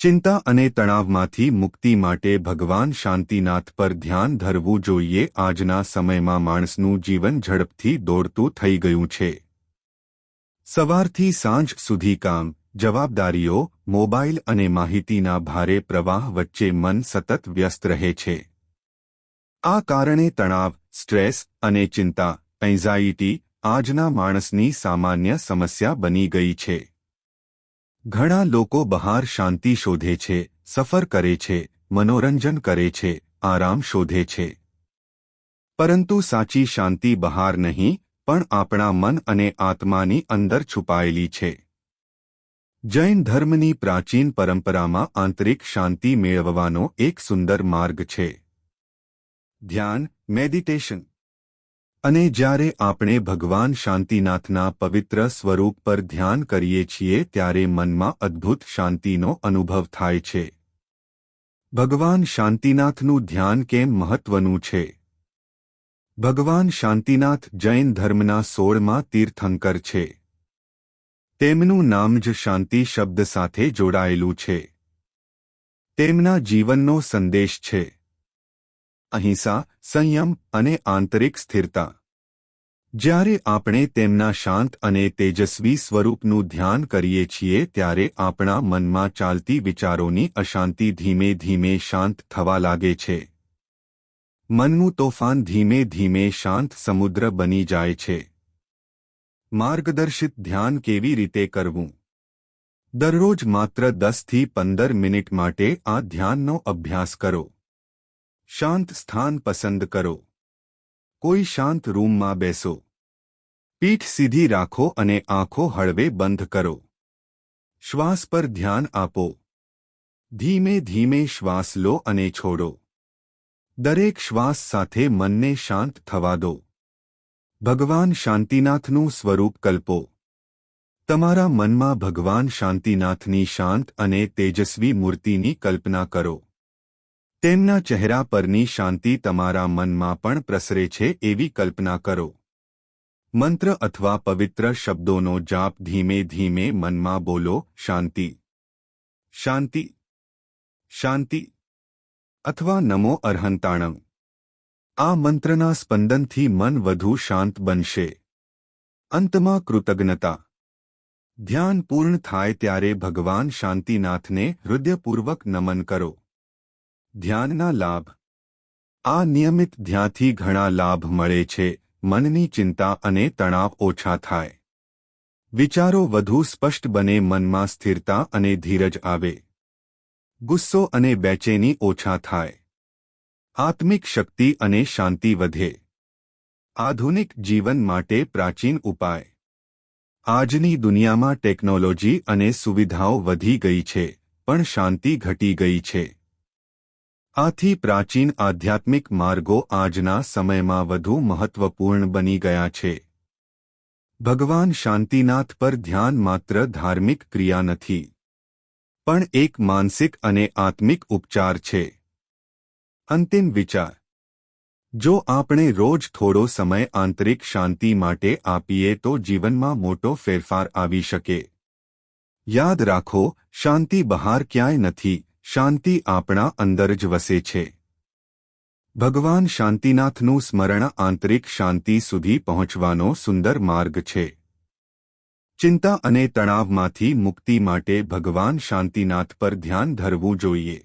ચિંતા અને તણાવમાંથી મુક્તિ માટે ભગવાન શાંતિનાથ પર ધ્યાન ધરવું જોઈએ. આજના સમયમાં માણસનું જીવન ઝડપથી દોડતું થઈ ગયું છે. સવારથી સાંજ સુધી કામ, જવાબદારીઓ, મોબાઈલ અને માહિતીના ભારે પ્રવાહ વચ્ચે મન સતત વ્યસ્ત રહે છે. આ કારણે તણાવ, સ્ટ્રેસ અને ચિંતા, એન્ઝાઇટી આજના માણસની સામાન્ય સમસ્યા બની ગઈ છે. ઘણા લોકો બહાર શાંતિ શોધે છે, સફર કરે છે, મનોરંજન કરે છે, આરામ શોધે છે. પરંતુ સાચી શાંતિ બહાર નહીં, પણ આપણા મન અને આત્માની અંદર છુપાયેલી છે. જૈન ધર્મની પ્રાચીન પરંપરામાં આંતરિક શાંતિ મેળવવાનો એક સુંદર માર્ગ છે. ધ્યાન, મેડિટેશન. અને જ્યારે આપણે ભગવાન શાંતિનાથના પવિત્ર સ્વરૂપ પર ધ્યાન કરીએ છીએ ત્યારે મનમાં અદ્ભુત શાંતિનો અનુભવ થાય છે. ભગવાન શાંતિનાથનું ધ્યાન કેમ મહત્વનું છે? ભગવાન શાંતિનાથ જૈન ધર્મના 16મા તીર્થંકર છે. તેમનું નામ જ શાંતિ શબ્દ સાથે જોડાયેલું છે. તેમના જીવનનો સંદેશ છે અહિંસા, સંયમ અને આંતરિક સ્થિરતા. જ્યારે આપણે તેમના શાંત અને તેજસ્વી સ્વરૂપનું ધ્યાન કરીએ છીએ ત્યારે આપણા મનમાં ચાલતી વિચારોની અશાંતિ ધીમે ધીમે શાંત થવા લાગે છે. મનનું તોફાન ધીમે ધીમે શાંત સમુદ્ર બની જાય છે. માર્ગદર્શિત ધ્યાન કેવી રીતે કરવું? દરરોજ માત્ર 10 થી 15 મિનિટ માટે આ ધ્યાનનો અભ્યાસ કરો. શાંત સ્થાન પસંદ કરો. કોઈ શાંત રૂમમાં બેસો. પીઠ સીધી રાખો અને આંખો હળવે બંધ કરો. શ્વાસ પર ધ્યાન આપો. ધીમે ધીમે શ્વાસ લો અને છોડો. દરેક શ્વાસ સાથે મનને શાંત થવા દો. ભગવાન શાંતિનાથનું સ્વરૂપ કલ્પો. તમારા મનમાં ભગવાન શાંતિનાથની શાંત અને તેજસ્વી મૂર્તિની કલ્પના કરો. તેમના ચહેરા પરની શાંતિ તમારા મનમાં પણ પ્રસરે છે એવી કલ્પના કરો. મંત્ર અથવા પવિત્ર શબ્દોનો જાપ ધીમે ધીમે મનમાં બોલો. શાંતિ, શાંતિ, શાંતિ અથવા નમો અરહંતાણમ. આ મંત્રના સ્પંદનથી મન વધુ શાંત બનશે. અંતમાં કૃતજ્ઞતા. ધ્યાન પૂર્ણ થાય ત્યારે ભગવાન શાંતિનાથને હૃદયપૂર્વક નમન કરો. ધ્યાનના લાભ. આ નિયમિત ધ્યાનથી ઘણા લાભ મળે છે. મનની ચિંતા અને તણાવ ઓછા થાય. વિચારો વધુ સ્પષ્ટ બને. મનમાં સ્થિરતા અને ધીરજ આવે. ગુસ્સો અને બેચેની ઓછા થાય. આત્મિક શક્તિ અને શાંતિ વધે. આધુનિક જીવન માટે પ્રાચીન ઉપાય. આજની દુનિયામાં ટેકનોલોજી અને સુવિધાઓ વધી ગઈ છે, પણ શાંતિ ઘટી ગઈ છે. આથી પ્રાચીન આધ્યાત્મિક માર્ગો આજના સમયમાં વધુ મહત્વપૂર્ણ બની ગયા છે. ભગવાન શાંતિનાથ પર ધ્યાન માત્ર ધાર્મિક ક્રિયા નથી, પણ એક માનસિક અને આત્મિક ઉપચાર છે. અંતિમ વિચાર. જો આપણે રોજ થોડો સમય આંતરિક શાંતિ માટે આપીએ તો જીવનમાં મોટો ફેરફાર આવી શકે. યાદ રાખો, શાંતિ બહાર ક્યાંય નથી, શાંતિ આપણા અંદર જ વસે છે. ભગવાન શાંતિનાથનું સ્મરણ આંતરિક શાંતિ સુધી પહોંચવાનો સુંદર માર્ગ છે. ચિંતા અને તણાવમાંથી મુક્તિ માટે ભગવાન શાંતિનાથ પર ધ્યાન ધરવું જોઈએ.